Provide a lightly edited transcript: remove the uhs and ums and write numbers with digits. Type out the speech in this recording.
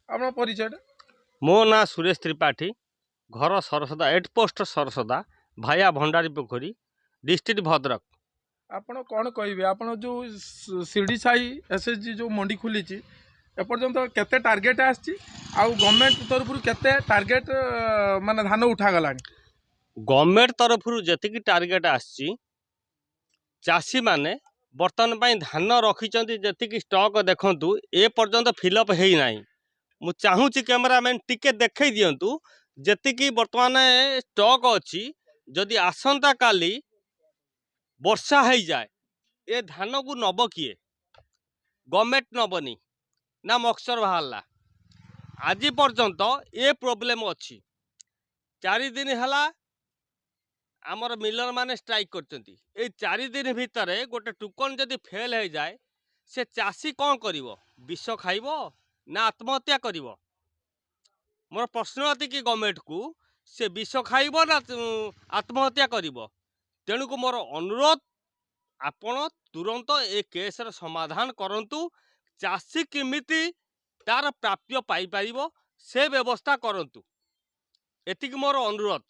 आपन परिचय? मो ना सुरेश त्रिपाठी, घर सरसदा, 8 पोस्ट सरसदा, भाया भंडारी पोखरी, डिस्ट्रिक्ट भद्रक। ଆପଣ କ'ଣ କହିବେ ଆପଣ ଯେଉଁ ଶିରଡ଼ି ସାହି ଏସ୍ଏଚ୍ଜି ଯେଉଁ ମଣ୍ଡି ଖୋଲିଛି ଏପର୍ଯ୍ୟନ୍ତ କେତେ ଟାର୍ଗେଟ୍ ଆସିଛି ଆଉ ଗଭର୍ଣ୍ଣମେଣ୍ଟ ତରଫରୁ କେତେ ଟାର୍ଗେଟ୍ ମାନେ ଧାନ ଉଠାଗଲାଣି? गवर्नमेंट तरफ जी टार्गेट आसी चाषी मैंने बर्तमान पर धान रखिंट जी स्टॉक देखु ए पर्यंत फिलअप है ना। मु चाहूँगी कैमरामैन टिके देखे दिंतु जी बर्तमान स्टॉक अच्छी जदि आसंता काली वर्षा हो जाए ए धान को नब किए? गवर्नमेंट नबनी ना मक्सर बाहरला। आज पर्यंत ए प्रोब्लेम अच्छी 4 दिन है आमर मिलर माने स्ट्राइक करचंती। ए 4 दिन भितर गोटे टोकन जदि फेल हो जाए से चाषी कौन करिवो? विष खाइबो ना आत्महत्या करिवो? मोर प्रश्न अति कि गवर्नमेंट को से विष खाइबो ना आत्महत्या करिवो? तेणु को मोर अनुरोध आपण तुरंत ए केसर समाधान करंतु। चाषी केमिति तार प्राप्य पाई परिवो से व्यवस्था करंतु। एतिक मोर अनुरोध।